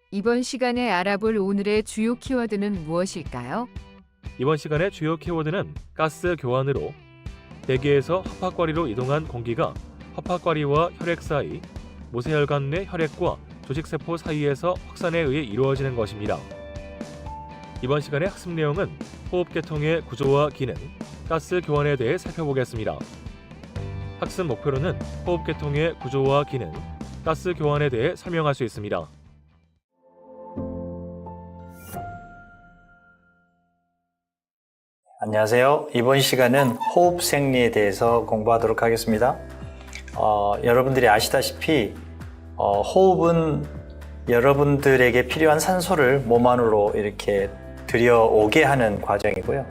이번 시간에 알아볼 오늘의 주요 키워드는 무엇일까요? 이번 시간의 주요 키워드는 가스 교환으로 대기에서 허파과리로 이동한 공기가 허파과리와 혈액 사이, 모세혈관 내 혈액과 조직세포 사이에서 확산에 의해 이루어지는 것입니다. 이번 시간의 학습 내용은 호흡계통의 구조와 기능, 가스 교환에 대해 살펴보겠습니다. 학습 목표로는 호흡계통의 구조와 기능, 가스 교환에 대해 설명할 수 있습니다. 안녕하세요. 이번 시간은 호흡 생리에 대해서 공부하도록 하겠습니다. 여러분들이 아시다시피 호흡은 여러분들에게 필요한 산소를 몸 안으로 이렇게 들여오게 하는 과정이고요.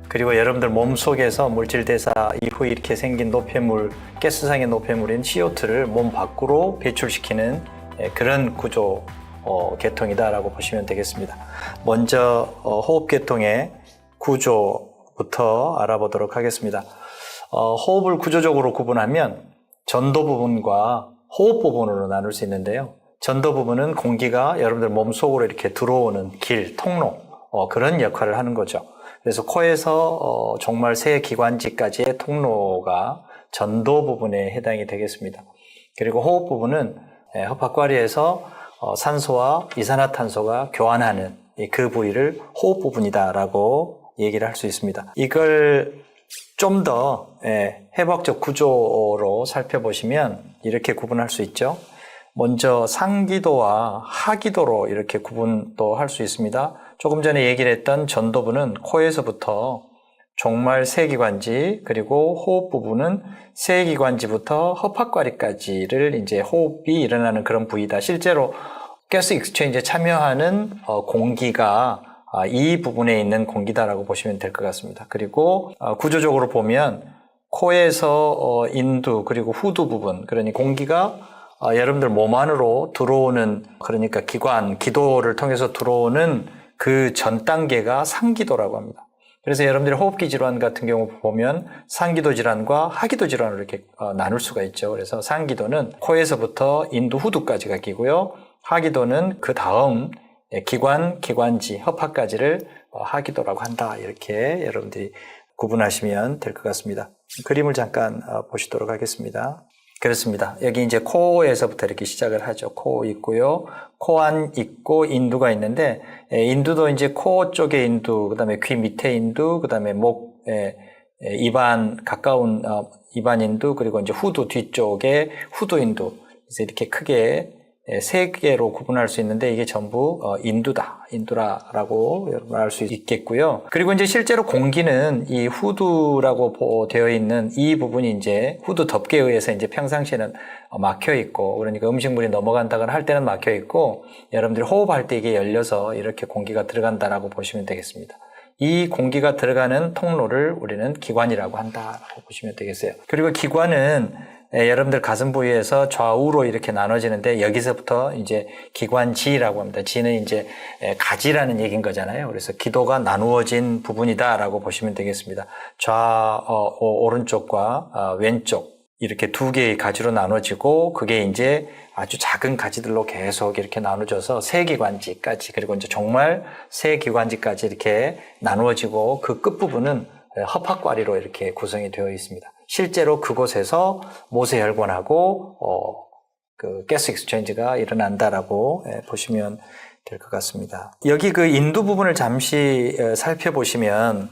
그리고 여러분들 몸 속에서 물질 대사 이후에 이렇게 생긴 노폐물, 가스상의 노폐물인 CO2를 몸 밖으로 배출시키는 그런 구조 계통이다라고 보시면 되겠습니다. 먼저 호흡계통의 구조부터 알아보도록 하겠습니다. 호흡을 구조적으로 구분하면 전도 부분과 호흡 부분으로 나눌 수 있는데요. 전도 부분은 공기가 여러분들 몸속으로 이렇게 들어오는 길, 통로, 그런 역할을 하는 거죠. 그래서 코에서 정말 세 기관지까지의 통로가 전도 부분에 해당이 되겠습니다. 그리고 호흡 부분은 허파과리에서 산소와 이산화탄소가 교환하는 그 부위를 호흡 부분이다라고 얘기를 할 수 있습니다. 이걸 좀 더 해부학적 구조로 살펴보시면 이렇게 구분할 수 있죠. 먼저 상기도와 하기도로 이렇게 구분도 할 수 있습니다. 조금 전에 얘기를 했던 전도부는 코에서부터 종말 세기관지, 그리고 호흡 부분은 세기관지부터 허파과리까지를 이제 호흡이 일어나는 그런 부위다. 실제로 가스 익스체인지에 참여하는 공기가 이 부분에 있는 공기다라고 보시면 될 것 같습니다. 그리고 구조적으로 보면 코에서 인두 그리고 후두 부분, 그러니 공기가 여러분들 몸 안으로 들어오는, 그러니까 기관, 기도를 통해서 들어오는 그 전 단계가 상기도라고 합니다. 그래서 여러분들이 호흡기 질환 같은 경우 보면 상기도 질환과 하기도 질환을 이렇게 나눌 수가 있죠. 그래서 상기도는 코에서부터 인두, 후두까지가 끼고요. 하기도는 그 다음 기관, 기관지, 허파까지를 하기도라고 한다. 이렇게 여러분들이 구분하시면 될 것 같습니다. 그림을 잠깐 보시도록 하겠습니다. 그렇습니다. 여기 이제 코에서부터 이렇게 시작을 하죠. 코 있고요. 코 안 있고 인두가 있는데, 인두도 이제 코 쪽에 인두, 그 다음에 귀 밑에 인두, 그 다음에 목, 입안, 가까운 입안 인두, 그리고 이제 후두 뒤쪽에 후두 인두. 그래서 이렇게 크게 세 개로 구분할 수 있는데 이게 전부 인두다, 인두라라고 말할 수 있겠고요. 그리고 이제 실제로 공기는 이 후두라고 되어 있는 이 부분이 이제 후두 덮개에 의해서 이제 평상시에는 막혀 있고, 그러니까 음식물이 넘어간다거나 할 때는 막혀 있고, 여러분들이 호흡할 때 이게 열려서 이렇게 공기가 들어간다라고 보시면 되겠습니다. 이 공기가 들어가는 통로를 우리는 기관이라고 한다라고 보시면 되겠어요. 그리고 기관은 여러분들 가슴 부위에서 좌우로 이렇게 나눠지는데, 여기서부터 이제 기관지라고 합니다. 지는 이제 가지라는 얘기인 거잖아요. 그래서 기도가 나누어진 부분이다라고 보시면 되겠습니다. 오른쪽과 왼쪽 이렇게 두 개의 가지로 나눠지고, 그게 이제 아주 작은 가지들로 계속 이렇게 나눠져서 세 기관지까지, 그리고 이제 정말 세 기관지까지 이렇게 나누어지고, 그 끝부분은 허파과리로 이렇게 구성이 되어 있습니다. 실제로 그곳에서 모세혈관하고 그 가스 익스체인지가 일어난다라고 보시면 될 것 같습니다. 여기 그 인두 부분을 잠시 살펴보시면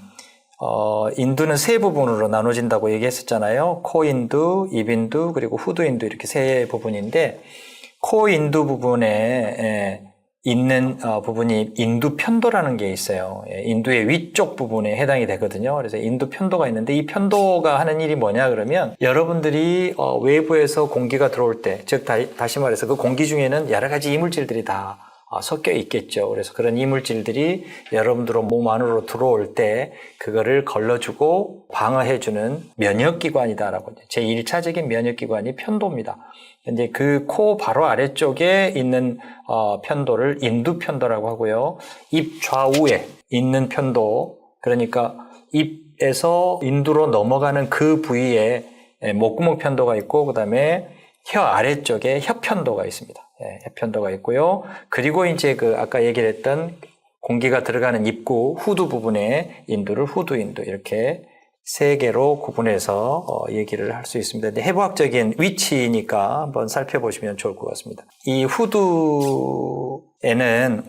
인두는 세 부분으로 나눠진다고 얘기했었잖아요. 코인두, 입인두, 그리고 후두인두, 이렇게 세 부분인데, 코인두 부분에 있는 부분이 인두편도라는 게 있어요. 인두의 위쪽 부분에 해당이 되거든요. 그래서 인두편도가 있는데, 이 편도가 하는 일이 뭐냐 그러면, 여러분들이 외부에서 공기가 들어올 때, 즉 다시 말해서 그 공기 중에는 여러 가지 이물질들이 다 섞여 있겠죠. 그래서 그런 이물질들이 여러분들 몸 안으로 들어올 때 그거를 걸러주고 방어해주는 면역기관이다라고, 제1차적인 면역기관이 편도입니다. 이제 그 코 바로 아래쪽에 있는 편도를 인두편도라고 하고요. 입 좌우에 있는 편도, 그러니까 입에서 인두로 넘어가는 그 부위에 목구멍 편도가 있고, 그 다음에 혀 아래쪽에 혀편도가 있습니다. 해편도가 있고요. 그리고 이제 그 아까 얘기를 했던 공기가 들어가는 입구 후두 부분에 인두를 후두 인두 이렇게 세 개로 구분해서 얘기를 할 수 있습니다. 근데 해부학적인 위치니까 한번 살펴보시면 좋을 것 같습니다. 이 후두에는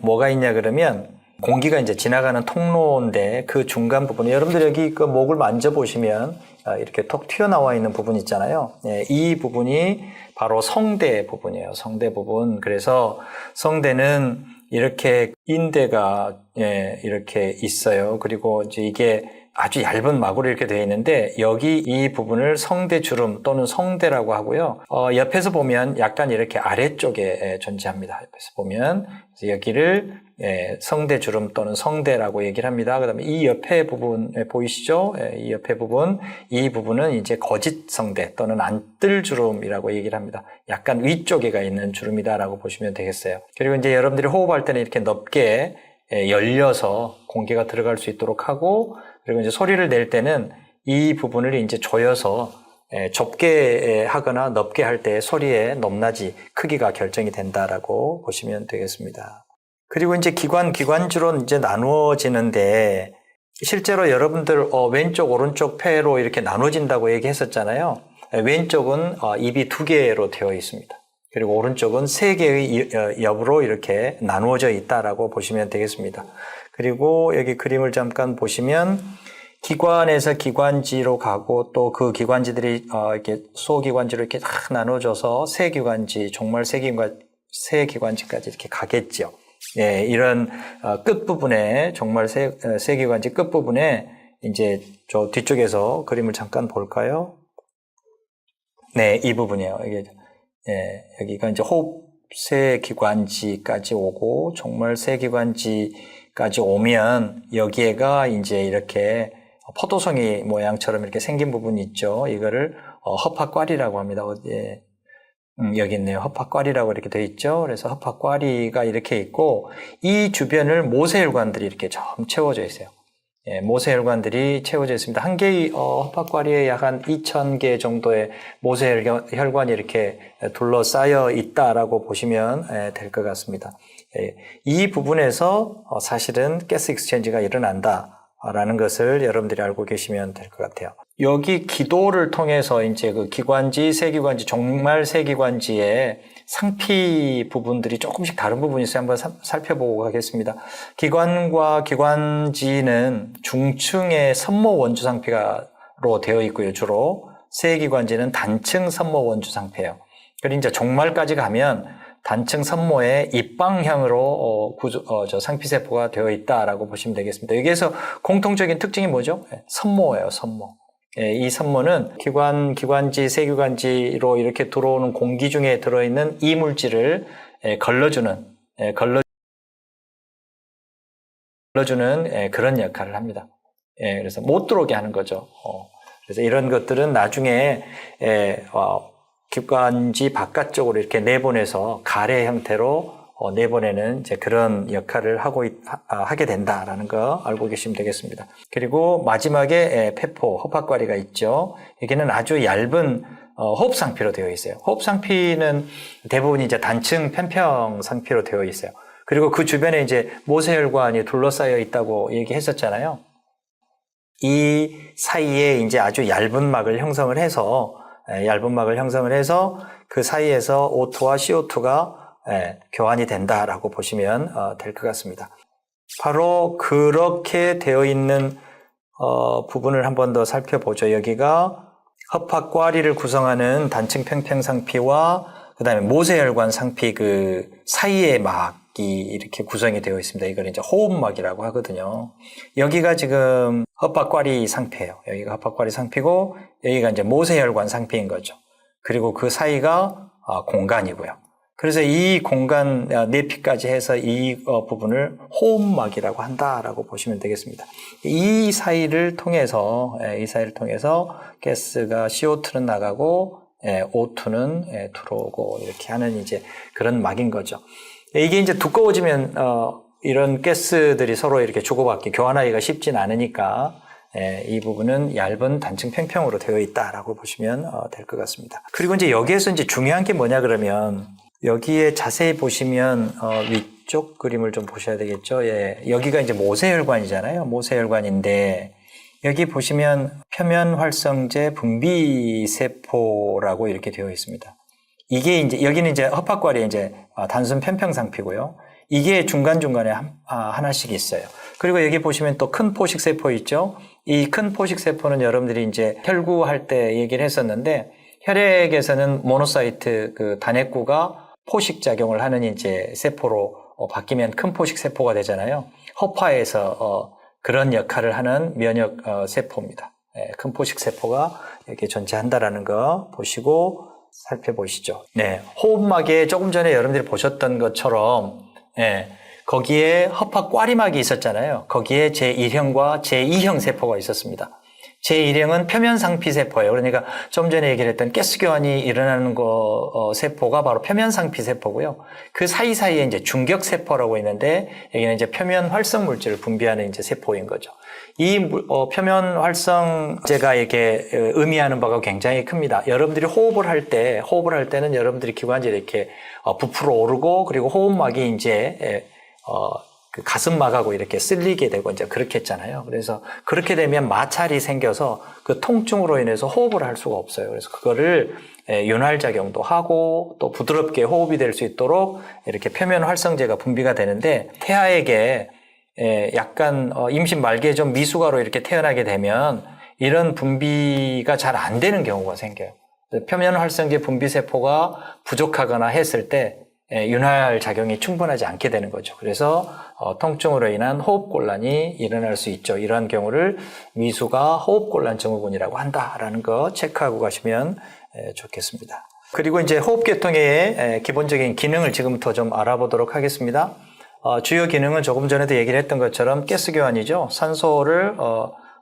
뭐가 있냐 그러면 공기가 이제 지나가는 통로인데 그 중간 부분에 여러분들 여기 그 목을 만져보시면 이렇게 톡 튀어나와 있는 부분 있잖아요. 이 부분이 바로 성대 부분이에요. 성대 부분. 그래서 성대는 이렇게 인대가 이렇게 있어요. 그리고 이제 이게 아주 얇은 막으로 이렇게 되어 있는데 여기 이 부분을 성대주름 또는 성대라고 하고요. 옆에서 보면 약간 이렇게 아래쪽에 존재합니다. 옆에서 보면 여기를 성대주름 또는 성대라고 얘기를 합니다. 그다음에 이 옆에 부분 보이시죠? 이 옆에 부분, 이 부분은 이제 거짓성대 또는 안뜰주름이라고 얘기를 합니다. 약간 위쪽에가 있는 주름이다라고 보시면 되겠어요. 그리고 이제 여러분들이 호흡할 때는 이렇게 넓게 열려서 공기가 들어갈 수 있도록 하고 그리고 이제 소리를 낼 때는 이 부분을 이제 조여서 좁게 하거나 넓게 할 때 소리의 높낮이, 크기가 결정이 된다라고 보시면 되겠습니다. 그리고 이제 기관주로 이제 나누어지는데 실제로 여러분들 왼쪽, 오른쪽 폐로 이렇게 나눠진다고 얘기했었잖아요. 왼쪽은 입이 2개로 되어 있습니다. 그리고 오른쪽은 3개의 옆으로 이렇게 나누어져 있다라고 보시면 되겠습니다. 그리고 여기 그림을 잠깐 보시면 기관에서 기관지로 가고 또 그 기관지들이 이렇게 소기관지로 이렇게 딱 나눠져서 세기관지, 종말 세기관지까지 이렇게 가겠죠. 이런 끝부분에 정말 세기관지 끝부분에 이제 저 뒤쪽에서 그림을 잠깐 볼까요? 네, 이 부분이에요. 이게 여기가 이제 호흡 세기관지까지 오고 정말 세기관지까지 오면 여기에가 이제 이렇게 포도송이 모양처럼 이렇게 생긴 부분이 있죠. 이거를 허파과리라고 합니다. 어디에 여기 있네요. 허파과리라고 이렇게 되어 있죠. 그래서 허파과리가 이렇게 있고 이 주변을 모세혈관들이 이렇게 좀 채워져 있어요. 모세혈관들이 채워져 있습니다. 한 개의 허파과리에 약 한 2,000개 정도의 모세혈관이 이렇게 둘러싸여 있다라고 보시면 될 것 같습니다. 이 부분에서 사실은 가스 익스체인지가 일어난다라는 것을 여러분들이 알고 계시면 될 것 같아요. 여기 기도를 통해서 이제 그 기관지, 세기관지, 종말 세기관지의 상피 부분들이 조금씩 다른 부분이 있어요. 한번 살펴보고 가겠습니다. 기관과 기관지는 중층의 섬모 원주 상피로 되어 있고요. 주로 세기관지는 단층 섬모 원주 상피예요. 그리고 이제 종말까지 가면 단층 섬모의 입방향으로 상피세포가 되어 있다라고 보시면 되겠습니다. 여기에서 공통적인 특징이 뭐죠? 섬모예요, 섬모. 이 섬모는 기관지, 세기관지로 이렇게 들어오는 공기 중에 들어있는 이물질을 걸러주는 그런 역할을 합니다. 그래서 못 들어오게 하는 거죠. 그래서 이런 것들은 나중에 기관지 바깥쪽으로 이렇게 내보내서 가래 형태로 내보내는 이제 그런 역할을 하게 된다라는 거 알고 계시면 되겠습니다. 그리고 마지막에 폐포, 허파과리가 있죠. 여기는 아주 얇은 호흡상피로 되어 있어요. 호흡상피는 대부분 이제 단층 편평 상피로 되어 있어요. 그리고 그 주변에 이제 모세혈관이 둘러싸여 있다고 얘기했었잖아요. 이 사이에 이제 아주 얇은 막을 형성을 해서 그 사이에서 O2와 CO2가 교환이 된다라고 보시면 될 것 같습니다. 바로 그렇게 되어 있는 부분을 한 번 더 살펴보죠. 여기가 허파과리를 구성하는 단층 평평 상피와 그 다음에 모세혈관 상피 그 사이의 막이 이렇게 구성이 되어 있습니다. 이걸 이제 호흡막이라고 하거든요. 여기가 지금 허파과리 상피예요. 여기가 허파과리 상피고 여기가 이제 모세혈관 상피인 거죠. 그리고 그 사이가 공간이고요. 그래서 이 공간 내피까지 해서 이 부분을 호흡막이라고 한다라고 보시면 되겠습니다. 이 사이를 통해서 가스가 CO2는 나가고 O2는 들어오고 이렇게 하는 이제 그런 막인 거죠. 이게 이제 두꺼워지면 이런 가스들이 서로 이렇게 주고받기 교환하기가 쉽진 않으니까 이 부분은 얇은 단층 평평으로 되어 있다라고 보시면 될 것 같습니다. 그리고 이제 여기에서 이제 중요한 게 뭐냐 그러면 여기에 자세히 보시면 위쪽 그림을 좀 보셔야 되겠죠. 예, 여기가 이제 모세혈관이잖아요. 모세혈관인데 여기 보시면 표면 활성제 분비세포라고 이렇게 되어 있습니다. 이게 이제 여기는 이제 허파과리에 이제 단순 편평상피고요. 이게 중간중간에 하나씩 있어요. 그리고 여기 보시면 또 큰 포식세포 있죠. 이 큰 포식세포는 여러분들이 이제 혈구할 때 얘기를 했었는데 혈액에서는 모노사이트 그 단핵구가 포식작용을 하는 이제 세포로 바뀌면 큰 포식세포가 되잖아요. 허파에서 그런 역할을 하는 면역 세포입니다. 네, 큰 포식세포가 이렇게 존재한다라는 거 보시고 살펴보시죠. 네, 호흡막에 조금 전에 여러분들이 보셨던 것처럼 네, 거기에 허파꽈리막이 있었잖아요. 거기에 제1형과 제2형 세포가 있었습니다. 제1형은 표면상피세포예요. 그러니까 좀 전에 얘기를 했던 가스교환이 일어나는 세포가 바로 표면상피세포고요. 그 사이사이에 이제 중격세포라고 있는데 여기는 이제 표면 활성 물질을 분비하는 이제 세포인 거죠. 이 표면 활성제가 이렇게 의미하는 바가 굉장히 큽니다. 여러분들이 호흡을 할 때는 여러분들이 기관지 이렇게 부풀어 오르고 그리고 호흡막이 이제 그 가슴막하고 이렇게 쓸리게 되고 이제 그렇게 했잖아요. 그래서 그렇게 되면 마찰이 생겨서 그 통증으로 인해서 호흡을 할 수가 없어요. 그래서 그거를 윤활작용도 하고 또 부드럽게 호흡이 될 수 있도록 이렇게 표면 활성제가 분비가 되는데 태아에게 약간 임신 말기에 좀 미숙아로 이렇게 태어나게 되면 이런 분비가 잘 안 되는 경우가 생겨요. 표면 활성제 분비 세포가 부족하거나 했을 때 윤활 작용이 충분하지 않게 되는 거죠. 그래서 통증으로 인한 호흡곤란이 일어날 수 있죠. 이러한 경우를 미숙아 호흡곤란 증후군이라고 한다라는 거 체크하고 가시면 좋겠습니다. 그리고 이제 호흡계통의 기본적인 기능을 지금부터 좀 알아보도록 하겠습니다. 주요 기능은 조금 전에도 얘기를 했던 것처럼 가스교환이죠. 산소를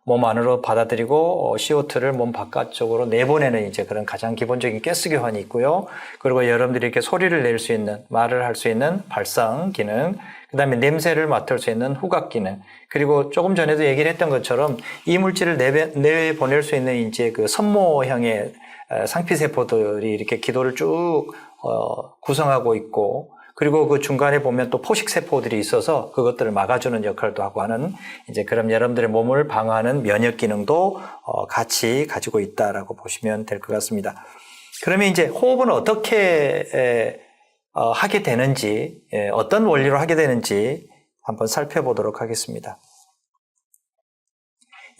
몸 안으로 받아들이고 CO2를 몸 바깥쪽으로 내보내는 이제 그런 가장 기본적인 가스 교환이 있고요. 그리고 여러분들이 이렇게 소리를 낼 수 있는, 말을 할 수 있는 발성 기능, 그 다음에 냄새를 맡을 수 있는 후각 기능, 그리고 조금 전에도 얘기를 했던 것처럼 이 물질을 내보낼 수 있는 이제 그 선모형의 상피세포들이 이렇게 기도를 쭉 구성하고 있고, 그리고 그 중간에 보면 또 포식세포들이 있어서 그것들을 막아주는 역할도 하고 하는 이제 그럼 여러분들의 몸을 방어하는 면역 기능도 같이 가지고 있다라고 보시면 될 것 같습니다. 그러면 이제 호흡은 어떻게 하게 되는지, 어떤 원리로 하게 되는지 한번 살펴보도록 하겠습니다.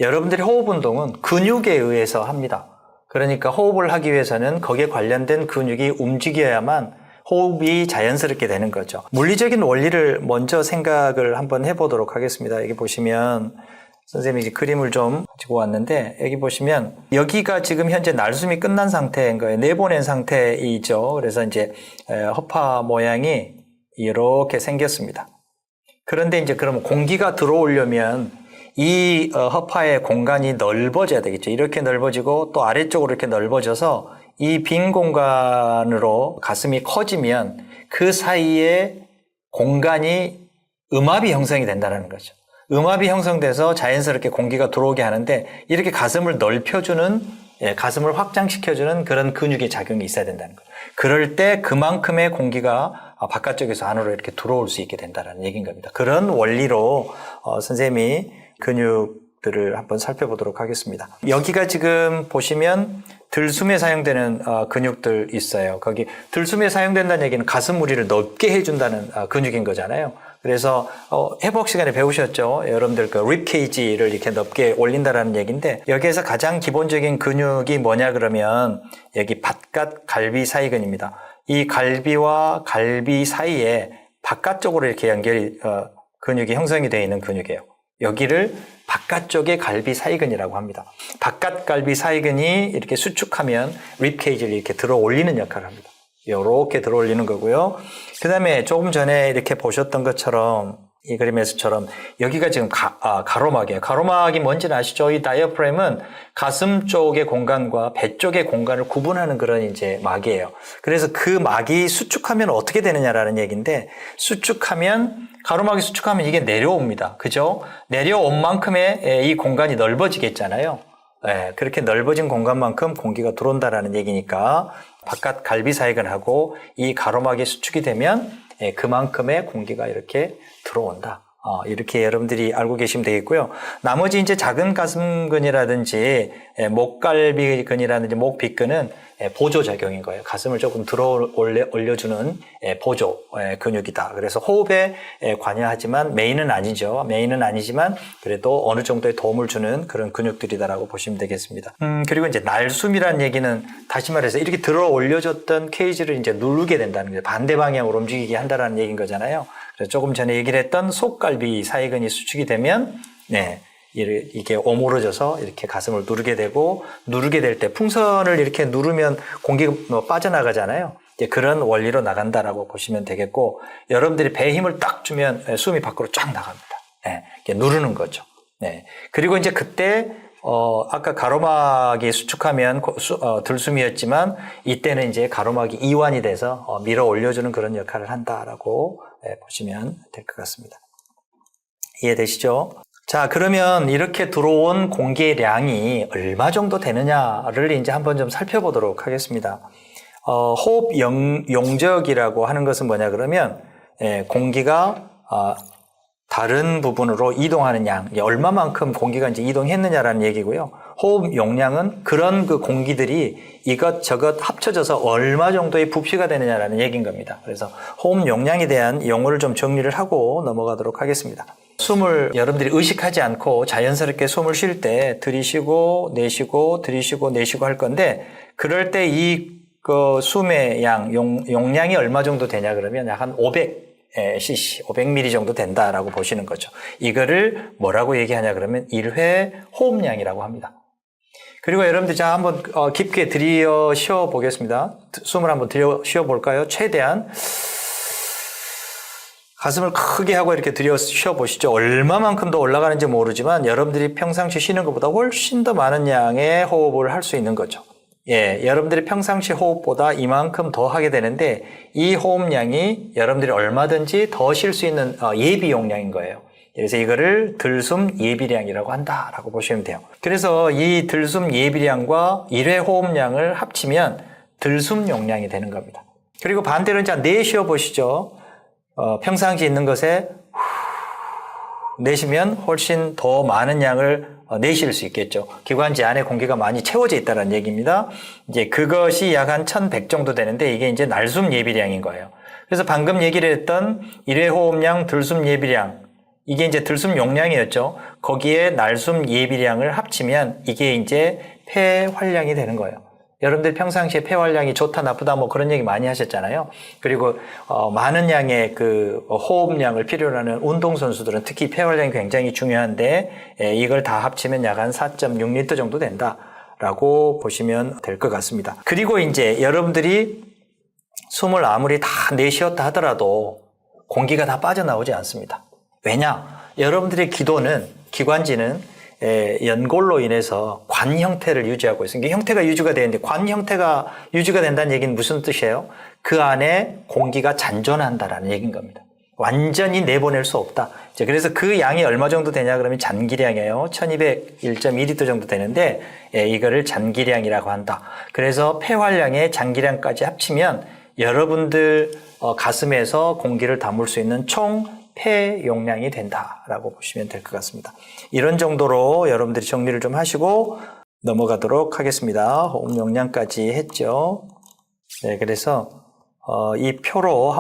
여러분들의 호흡 운동은 근육에 의해서 합니다. 그러니까 호흡을 하기 위해서는 거기에 관련된 근육이 움직여야만 호흡이 자연스럽게 되는 거죠. 물리적인 원리를 먼저 생각을 한번 해보도록 하겠습니다. 여기 보시면 선생님이 이제 그림을 좀 가지고 왔는데 여기 보시면 여기가 지금 현재 날숨이 끝난 상태인 거예요. 내보낸 상태이죠. 그래서 이제 허파 모양이 이렇게 생겼습니다. 그런데 이제 그러면 공기가 들어오려면 이 허파의 공간이 넓어져야 되겠죠. 이렇게 넓어지고 또 아래쪽으로 이렇게 넓어져서 이 빈 공간으로 가슴이 커지면 그 사이에 공간이 음압이 형성이 된다는 거죠. 음압이 형성돼서 자연스럽게 공기가 들어오게 하는데 이렇게 가슴을 넓혀주는, 가슴을 확장시켜주는 그런 근육의 작용이 있어야 된다는 거예요. 그럴 때 그만큼의 공기가 바깥쪽에서 안으로 이렇게 들어올 수 있게 된다는 얘기인 겁니다. 그런 원리로 선생님이 근육들을 한번 살펴보도록 하겠습니다. 여기가 지금 보시면 들숨에 사용되는 근육들 있어요. 거기 들숨에 사용된다는 얘기는 가슴 무리를 넓게 해준다는 근육인 거잖아요. 그래서 회복 시간에 배우셨죠? 여러분들 그 립케이지를 이렇게 넓게 올린다라는 얘기인데 여기에서 가장 기본적인 근육이 뭐냐 그러면 여기 바깥 갈비 사이근입니다. 이 갈비와 갈비 사이에 바깥쪽으로 이렇게 근육이 형성이 되어 있는 근육이에요. 여기를 바깥쪽의 갈비 사이근이라고 합니다. 바깥 갈비 사이근이 이렇게 수축하면 립케이지를 이렇게 들어 올리는 역할을 합니다. 이렇게 들어 올리는 거고요. 그 다음에 조금 전에 이렇게 보셨던 것처럼 이 그림에서처럼 여기가 지금 가로막이에요. 가로막이 뭔지는 아시죠? 이 다이어프램은 가슴 쪽의 공간과 배 쪽의 공간을 구분하는 그런 이제 막이에요. 그래서 그 막이 수축하면 어떻게 되느냐라는 얘기인데 가로막이 수축하면 이게 내려옵니다. 그죠? 내려온 만큼의 이 공간이 넓어지겠잖아요. 그렇게 넓어진 공간만큼 공기가 들어온다라는 얘기니까 바깥 갈비사이근하고 이 가로막이 수축이 되면 그만큼의 공기가 이렇게 들어온다. 이렇게 여러분들이 알고 계시면 되겠고요. 나머지 이제 작은 가슴근이라든지 목갈비근이라든지 목빗근은 보조작용인 거예요. 가슴을 조금 들어 올려주는 보조 근육이다. 그래서 호흡에 관여하지만 메인은 아니죠. 메인은 아니지만 그래도 어느 정도의 도움을 주는 그런 근육들이다라고 보시면 되겠습니다. 그리고 이제 날숨이라는 얘기는 다시 말해서 이렇게 들어 올려줬던 케이지를 이제 누르게 된다는 거예요. 반대 방향으로 움직이게 한다라는 얘기인 거잖아요. 그래서 조금 전에 얘기를 했던 속갈비 사이근이 수축이 되면 이게 오므러져서 이렇게 가슴을 누르게 되고, 누르게 될 때 풍선을 이렇게 누르면 공기가 빠져나가잖아요. 이제 그런 원리로 나간다라고 보시면 되겠고, 여러분들이 배에 힘을 딱 주면 숨이 밖으로 쫙 나갑니다. 이렇게 누르는 거죠. 그리고 이제 그때 아까 가로막이 수축하면 들숨이었지만 이때는 이제 가로막이 이완이 돼서 밀어 올려주는 그런 역할을 한다라고 보시면 될 것 같습니다. 이해되시죠? 자, 그러면 이렇게 들어온 공기의 량이 얼마 정도 되느냐를 이제 한번 좀 살펴보도록 하겠습니다. 호흡 용적이라고 하는 것은 뭐냐 그러면 공기가 다른 부분으로 이동하는 양, 얼마만큼 공기가 이제 이동했느냐라는 얘기고요. 호흡 용량은 그런 그 공기들이 이것저것 합쳐져서 얼마 정도의 부피가 되느냐라는 얘기인 겁니다. 그래서 호흡 용량에 대한 용어를 좀 정리를 하고 넘어가도록 하겠습니다. 숨을 여러분들이 의식하지 않고 자연스럽게 숨을 쉴 때 들이쉬고 내쉬고 들이쉬고 내쉬고 할 건데, 그럴 때 이 숨의 양, 용량이 얼마 정도 되냐 그러면 약 한 500cc, 500ml 정도 된다라고 보시는 거죠. 이거를 뭐라고 얘기하냐 그러면 1회 호흡량이라고 합니다. 그리고 여러분들 자 한번 깊게 들여 쉬어 보겠습니다. 숨을 한번 들여 쉬어 볼까요? 최대한 가슴을 크게 하고 이렇게 들여 쉬어 보시죠. 얼마만큼 더 올라가는지 모르지만 여러분들이 평상시 쉬는 것보다 훨씬 더 많은 양의 호흡을 할 수 있는 거죠. 여러분들이 평상시 호흡보다 이만큼 더 하게 되는데, 이 호흡량이 여러분들이 얼마든지 더 쉴 수 있는 예비 용량인 거예요. 그래서 이거를 들숨 예비량이라고 한다라고 보시면 돼요. 그래서 이 들숨 예비량과 1회 호흡량을 합치면 들숨 용량이 되는 겁니다. 그리고 반대로 이제 내쉬어 보시죠. 평상시 있는 것에 내쉬면 훨씬 더 많은 양을 내쉴 수 있겠죠. 기관지 안에 공기가 많이 채워져 있다는 얘기입니다. 이제 그것이 약 한 1100 정도 되는데 이게 이제 날숨 예비량인 거예요. 그래서 방금 얘기를 했던 1회 호흡량, 들숨 예비량, 이게 이제 들숨 용량이었죠. 거기에 날숨 예비량을 합치면 이게 이제 폐활량이 되는 거예요. 여러분들 평상시에 폐활량이 좋다 나쁘다 뭐 그런 얘기 많이 하셨잖아요. 그리고 많은 양의 그 호흡량을 필요로 하는 운동선수들은 특히 폐활량이 굉장히 중요한데 이걸 다 합치면 약 한 4.6리터 정도 된다라고 보시면 될 것 같습니다. 그리고 이제 여러분들이 숨을 아무리 다 내쉬었다 하더라도 공기가 다 빠져나오지 않습니다. 왜냐? 여러분들의 기관지는 연골로 인해서 관 형태를 유지하고 있습니다. 형태가 유지가 되는데 관 형태가 유지가 된다는 얘기는 무슨 뜻이에요? 그 안에 공기가 잔존한다라는 얘기인 겁니다. 완전히 내보낼 수 없다. 그래서 그 양이 얼마 정도 되냐 그러면 잔기량이에요. 1201.2리터 정도 되는데 이거를 잔기량이라고 한다. 그래서 폐활량의 잔기량까지 합치면 여러분들 가슴에서 공기를 담을 수 있는 총 폐 용량이 된다라고 보시면 될 것 같습니다. 이런 정도로 여러분들이 정리를 좀 하시고 넘어가도록 하겠습니다. 호흡 용량까지 했죠. 그래서 이 표로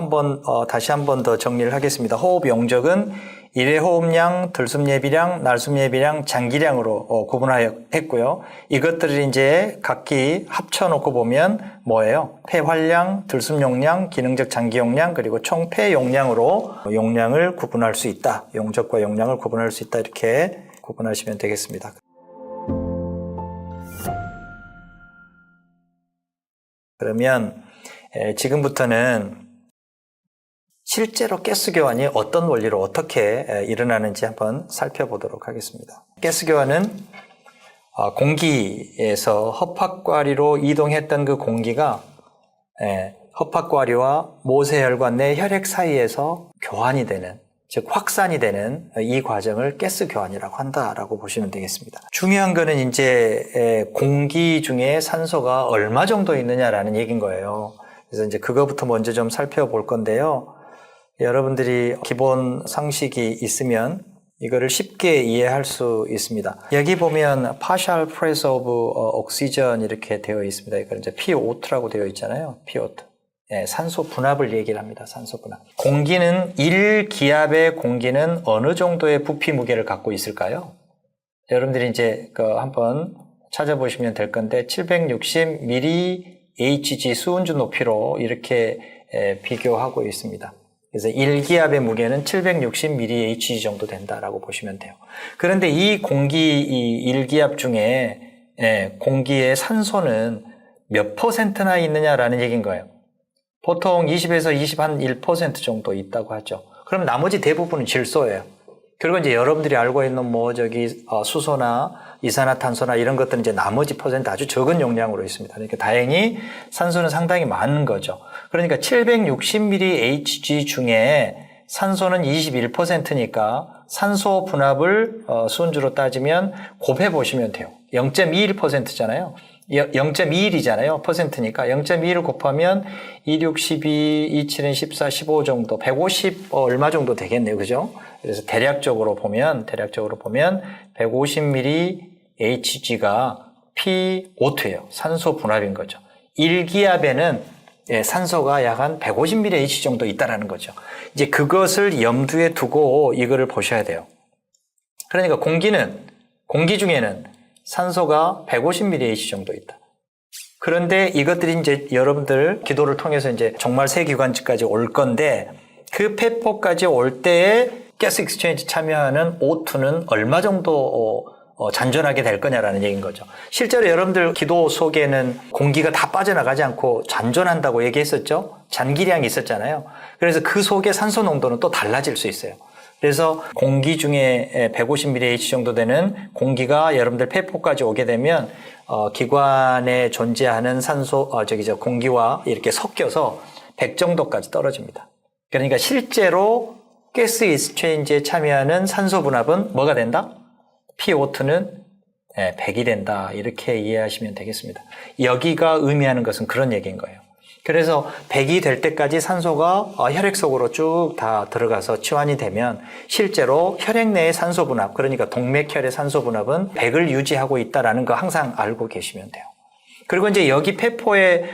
다시 한 번 더 정리를 하겠습니다. 호흡 용적은 1회 호흡량, 들숨 예비량, 날숨 예비량, 잔기량으로 구분했고요. 이것들을 이제 각기 합쳐놓고 보면 뭐예요? 폐활량, 들숨 용량, 기능적 잔기 용량, 그리고 총 폐 용량으로 용량을 구분할 수 있다. 용적과 용량을 구분할 수 있다. 이렇게 구분하시면 되겠습니다. 그러면 지금부터는 실제로 가스교환이 어떤 원리로 어떻게 일어나는지 한번 살펴보도록 하겠습니다. 가스교환은 공기에서 허파과리로 이동했던 그 공기가 허파과리와 모세혈관 내 혈액 사이에서 교환이 되는 즉 확산이 되는 이 과정을 가스 교환이라고 한다라고 보시면 되겠습니다. 중요한 거는 이제 공기 중에 산소가 얼마 정도 있느냐라는 얘기인 거예요. 그래서 이제 그거부터 먼저 좀 살펴볼 건데요. 여러분들이 기본 상식이 있으면 이거를 쉽게 이해할 수 있습니다. 여기 보면 partial pressure of oxygen 이렇게 되어 있습니다. 이걸 이제 PO2라고 되어 있잖아요. PO2. 예, 산소 분압을 얘기를 합니다. 산소 분압. 공기는 1기압의 공기는 어느 정도의 부피 무게를 갖고 있을까요? 여러분들이 이제 한번 찾아보시면 될 건데 760 mHg 수은주 높이로 이렇게 비교하고 있습니다. 그래서 1기압의 무게는 760 mHg 정도 된다라고 보시면 돼요. 그런데 이 1기압 중에 공기의 산소는 몇 %나 있느냐라는 얘기인 거예요. 보통 20에서 21% 정도 있다고 하죠. 그럼 나머지 대부분은 질소예요. 그리고 이제 여러분들이 알고 있는 수소나 이산화탄소나 이런 것들은 이제 나머지 퍼센트 아주 적은 용량으로 있습니다. 그러니까 다행히 산소는 상당히 많은 거죠. 그러니까 760mHg 중에 산소는 21%니까 산소 분압을 수은주로 따지면 곱해 보시면 돼요. 0.21%잖아요. 0.21이잖아요. 퍼센트니까 0.21을 곱하면 26, 12, 27은 14, 15 정도, 150 얼마 정도 되겠네요. 그죠? 그래서 대략적으로 보면 150mHg가 P O2예요. 산소 분압인 거죠. 1기압에는 산소가 약 한 150mHg 정도 있다라는 거죠. 이제 그것을 염두에 두고 이거를 보셔야 돼요. 그러니까 공기 중에는 산소가 150mHg 정도 있다. 그런데 이것들이 이제 여러분들 기도를 통해서 이제 정말 세기관지까지 올 건데 그 폐포까지 올 때에 가스 익스체인지 참여하는 O2는 얼마 정도 잔존하게 될 거냐라는 얘기인 거죠. 실제로 여러분들 기도 속에는 공기가 다 빠져나가지 않고 잔존한다고 얘기했었죠. 잔기량이 있었잖아요. 그래서 그 속에 산소 농도는 또 달라질 수 있어요. 그래서 공기 중에 150mH 정도 되는 공기가 여러분들 폐포까지 오게 되면 기관에 존재하는 공기와 이렇게 섞여서 100 정도까지 떨어집니다. 그러니까 실제로 가스 익스체인지에 참여하는 산소 분압은 뭐가 된다? PO2는 100이 된다. 이렇게 이해하시면 되겠습니다. 여기가 의미하는 것은 그런 얘기인 거예요. 그래서 100이 될 때까지 산소가 혈액 속으로 쭉 다 들어가서 치환이 되면 실제로 혈액 내의 산소 분압, 그러니까 동맥혈의 산소 분압은 100을 유지하고 있다는 거 항상 알고 계시면 돼요. 그리고 이제 여기 폐포에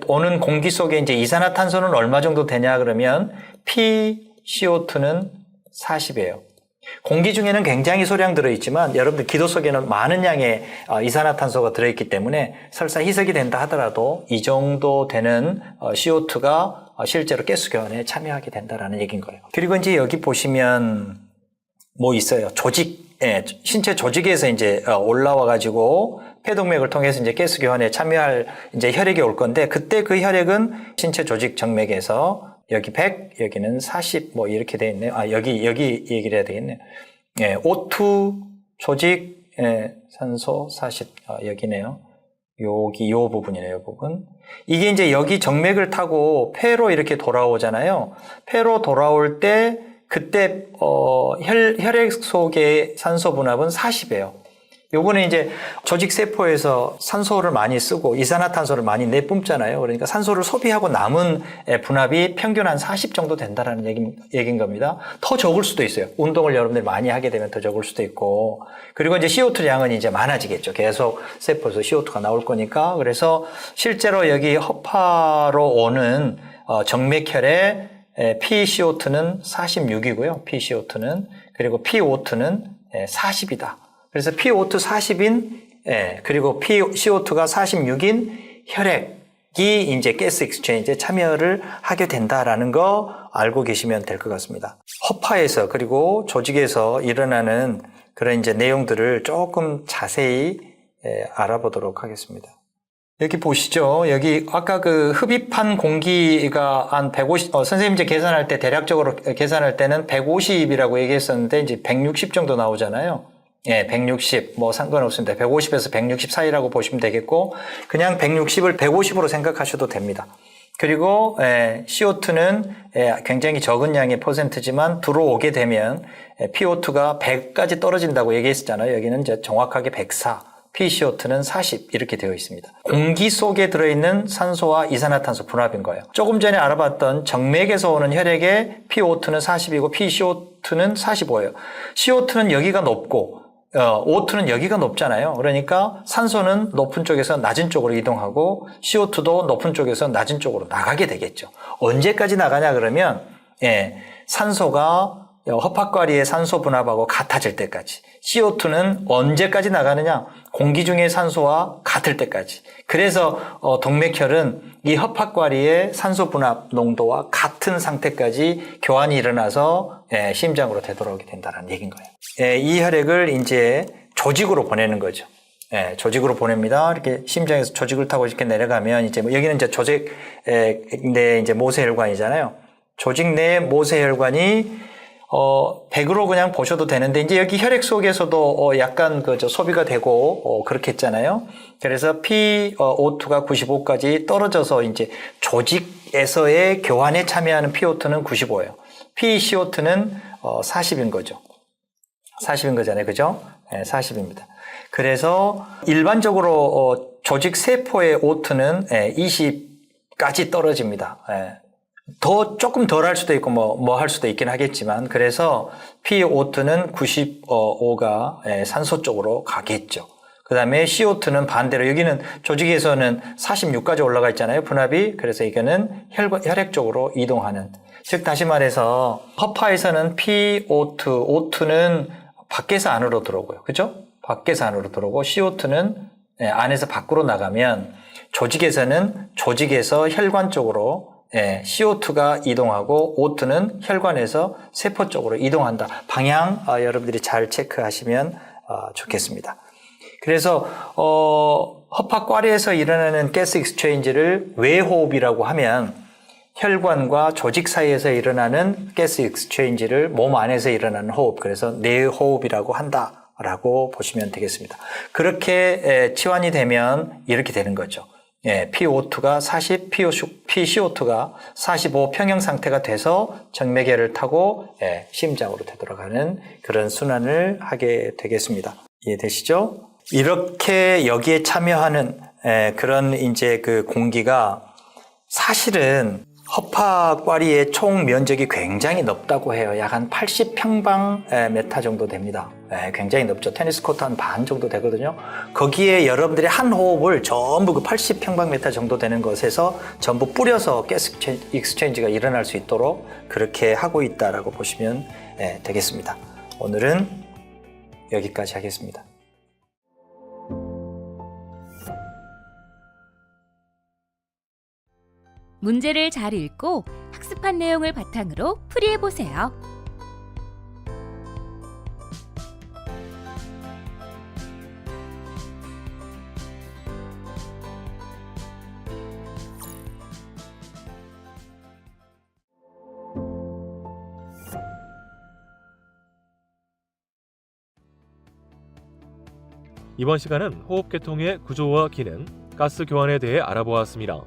오는 공기 속에 이제 이산화탄소는 얼마 정도 되냐 그러면 PCO2는 40이에요. 공기 중에는 굉장히 소량 들어있지만 여러분들 기도 속에는 많은 양의 이산화탄소가 들어있기 때문에 설사 희석이 된다 하더라도 이 정도 되는 CO2가 실제로 가스 교환에 참여하게 된다라는 얘기인 거예요. 그리고 이제 여기 보시면 뭐 있어요? 신체 조직에서 이제 올라와 가지고 폐동맥을 통해서 이제 가스 교환에 참여할 이제 혈액이 올 건데 그때 그 혈액은 신체 조직 정맥에서 여기 100, 여기는 40, 뭐 이렇게 돼 있네요. 여기 얘기를 해야 되겠네요. O2 조직, 산소 40, 여기네요. 요 부분이네요, 요 부분. 이게 이제 여기 정맥을 타고 폐로 이렇게 돌아오잖아요. 폐로 돌아올 때, 그때, 혈액 속의 산소 분압은 40이에요. 요거는 이제 조직세포에서 산소를 많이 쓰고 이산화탄소를 많이 내뿜잖아요. 그러니까 산소를 소비하고 남은 분압이 평균 한 40 정도 된다라는 얘기인 겁니다. 더 적을 수도 있어요. 운동을 여러분들이 많이 하게 되면 더 적을 수도 있고. 그리고 이제 CO2 양은 이제 많아지겠죠. 계속 세포에서 CO2가 나올 거니까. 그래서 실제로 여기 허파로 오는 정맥혈의 PCO2는 46이고요. PCO2는. 그리고 PO2는 40이다. 그래서 PO2 40인, 그리고 CO2가 46인 혈액이 이제 가스 익스체인지에 참여를 하게 된다라는 거 알고 계시면 될 것 같습니다. 허파에서 그리고 조직에서 일어나는 그런 이제 내용들을 조금 자세히 알아보도록 하겠습니다. 여기 보시죠. 여기 아까 그 흡입한 공기가 한 150, 선생님 이제 계산할 때 대략적으로 계산할 때는 150이라고 얘기했었는데 이제 160 정도 나오잖아요. 160, 뭐 상관없습니다. 150에서 160 사이라고 보시면 되겠고, 그냥 160을 150으로 생각하셔도 됩니다. 그리고 CO2는 굉장히 적은 양의 퍼센트지만 들어오게 되면 PO2가 100까지 떨어진다고 얘기했었잖아요. 여기는 이제 정확하게 104, PCO2는 40 이렇게 되어 있습니다. 공기 속에 들어있는 산소와 이산화탄소 분합인 거예요. 조금 전에 알아봤던 정맥에서 오는 혈액의 PO2는 40이고 PCO2는 45예요. CO2는 여기가 높고 O2는 여기가 높잖아요. 그러니까 산소는 높은 쪽에서 낮은 쪽으로 이동하고 CO2도 높은 쪽에서 낮은 쪽으로 나가게 되겠죠. 언제까지 나가냐 그러면 산소가 허파과리의 산소 분압하고 같아질 때까지. CO2는 언제까지 나가느냐? 공기 중의 산소와 같을 때까지. 그래서 동맥혈은 이 허파과리의 산소 분압 농도와 같은 상태까지 교환이 일어나서 심장으로 되돌아오게 된다는 얘기인 거예요. 이 혈액을 이제 조직으로 보내는 거죠. 조직으로 보냅니다. 이렇게 심장에서 조직을 타고 이렇게 내려가면 이제 여기는 이제 조직 내 이제 모세혈관이잖아요. 조직 내 모세혈관이 100으로 그냥 보셔도 되는데 이제 여기 혈액 속에서도 약간 소비가 되고 그렇게 했잖아요. 그래서 PO2가 95까지 떨어져서 이제 조직에서의 교환에 참여하는 PO2는 95예요. PCO2는 40인 거죠. 40인 거잖아요. 그죠? 40입니다. 그래서 일반적으로 조직 세포의 O2는 20까지 떨어집니다. 조금 덜 할 수도 있고 뭐 할 수도 있긴 하겠지만 그래서 PO2는 95가 산소 쪽으로 가겠죠. 그 다음에 CO2는 반대로 여기는 조직에서는 46까지 올라가 있잖아요. 분압이. 그래서 이거는 혈액 쪽으로 이동하는. 즉 다시 말해서 허파에서는 PO2, O2는 밖에서 안으로 들어오고요. 그죠? 밖에서 안으로 들어오고 CO2는 안에서 밖으로 나가면 조직에서는 조직에서 혈관 쪽으로 CO2가 이동하고 O2는 혈관에서 세포 쪽으로 이동한다. 방향 여러분들이 잘 체크하시면 좋겠습니다. 그래서 허파과리에서 일어나는 가스 익스체인지를 외호흡이라고 하면 혈관과 조직 사이에서 일어나는 가스 익스체인지를 몸 안에서 일어나는 호흡, 그래서 내호흡이라고 한다라고 보시면 되겠습니다. 그렇게 치환이 되면 이렇게 되는 거죠. PO2가 40, PCO2가 45 평형 상태가 돼서 정맥혈을 타고 심장으로 되돌아가는 그런 순환을 하게 되겠습니다. 이해되시죠? 이렇게 여기에 참여하는 그런 이제 그 공기가 사실은 허파과리의 총 면적이 굉장히 넓다고 해요. 약 한 80평방미터 정도 됩니다. 굉장히 넓죠. 테니스 코트 한 반 정도 되거든요. 거기에 여러분들이 한 호흡을 전부 그 80평방미터 정도 되는 것에서 전부 뿌려서 가스 익스체인지가 일어날 수 있도록 그렇게 하고 있다라고 보시면 되겠습니다. 오늘은 여기까지 하겠습니다. 문제를 잘 읽고 학습한 내용을 바탕으로 풀이해보세요. 이번 시간은 호흡계통의 구조와 기능, 가스 교환에 대해 알아보았습니다.